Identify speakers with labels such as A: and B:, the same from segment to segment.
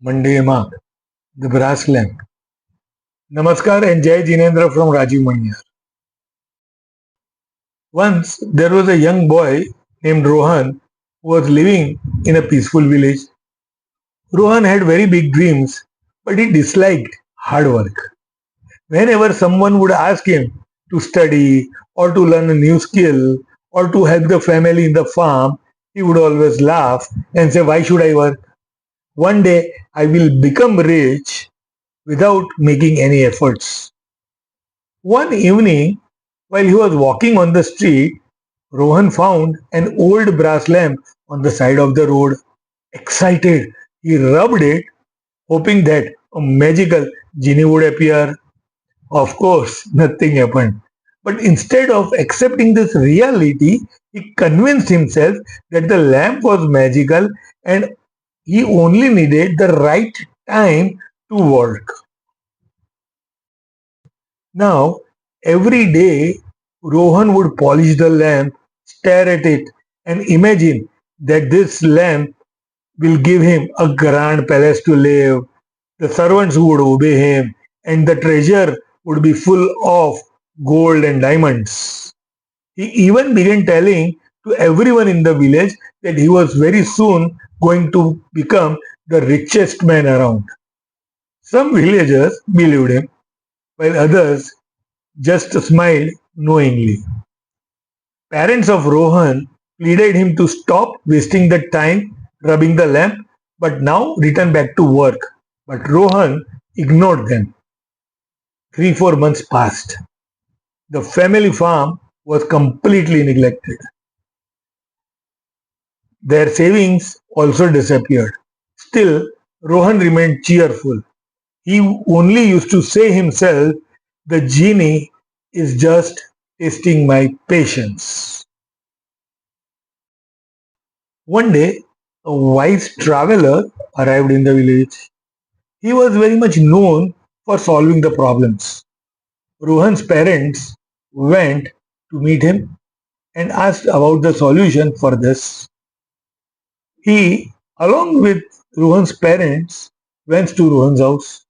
A: mondaymark, the brass lamp. Namaskar and Jai Jinendra from rajeevmaniar. Once there was a young boy named Rohan who was living in a peaceful village. Rohan had very big dreams, but he disliked hard work. Whenever someone would ask him to study or to learn a new skill or to help the family in the farm, he would always laugh and say, "Why should I work? One day I will become rich without making any efforts." One evening, while he was walking on the street, Rohan found an old brass lamp on the side of the road. Excited, he rubbed it, hoping that a magical genie would appear. Of course, nothing happened. But instead of accepting this reality, he convinced himself that the lamp was magical and he only needed the right time to work. Now, every day, Rohan would polish the lamp, stare at it, and imagine that this lamp will give him a grand palace to live. The servants would obey him, and the treasure would be full of gold and diamonds. He even began telling to everyone in the village that he was very soon going to become the richest man around. Some villagers believed him, while others just smiled knowingly. Parents of Rohan pleaded him to stop wasting the time rubbing the lamp, but now return back to work. But Rohan ignored them. 3 4 months passed. The family farm was completely neglected. Their savings also disappeared. Still, Rohan remained cheerful. He only used to say himself, "The genie is just testing my patience." One day, a wise traveler arrived in the village. He was very much known for solving the problems. Rohan's parents went to meet him and asked about the solution for this. He, along with Rohan's parents, went to Rohan's house.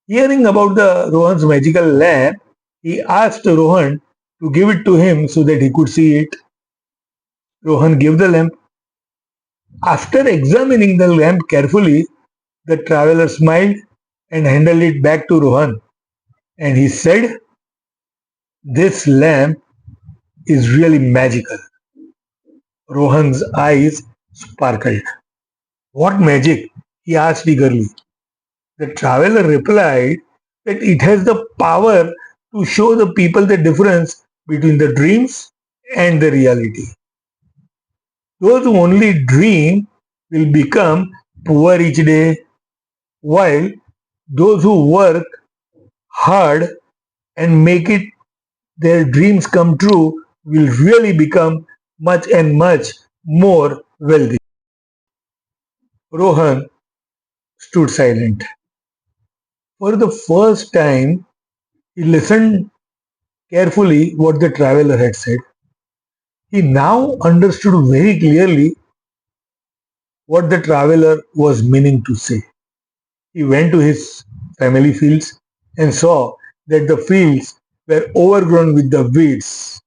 A: Hearing about the Rohan's magical lamp, he asked Rohan to give it to him so that he could see it. Rohan gave the lamp. After examining the lamp carefully, the traveler smiled and handed it back to Rohan. And he said, "This lamp is really magical." Rohan's eyes sparkled. "What magic?" he asked eagerly. The traveler replied that it has the power to show the people the difference between the dreams and the reality. Those who only dream will become poor each day, while those who work hard and make it their dreams come true will really become much and much more wealthy. Rohan stood silent. For the first time, he listened carefully what the traveler had said. He now understood very clearly what the traveler was meaning to say. He went to his family fields and saw that the fields were overgrown with the weeds,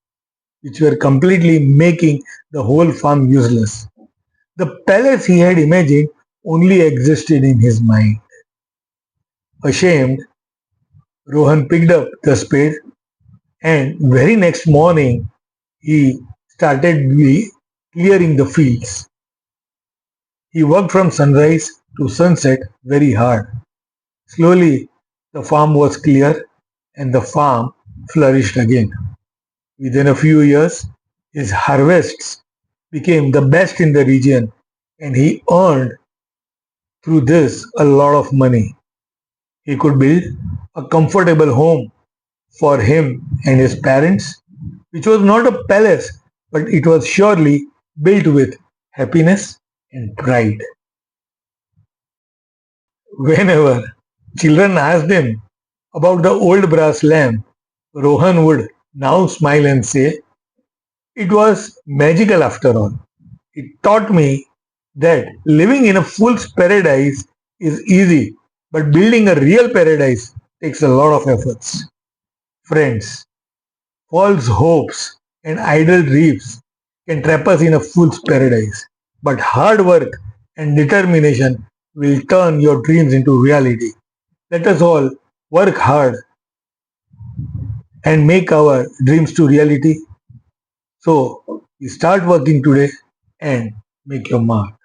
A: which were completely making the whole farm useless. The palace he had imagined only existed in his mind. Ashamed, Rohan picked up the spade and very next morning he started clearing the fields. He worked from sunrise to sunset very hard. Slowly, the farm was clear and the farm flourished again. Within a few years, his harvests became the best in the region and he earned through this a lot of money. He could build a comfortable home for him and his parents, which was not a palace, but it was surely built with happiness and pride. Whenever children asked him about the old brass lamp, Rohan would now smile and say, "It was magical after all. It taught me that living in a fool's paradise is easy, but building a real paradise takes a lot of efforts. Friends, false hopes and idle dreams can trap us in a fool's paradise, but hard work and determination will turn your dreams into reality. Let us all work hard and make our dreams to reality. So, you start working today and make your mark.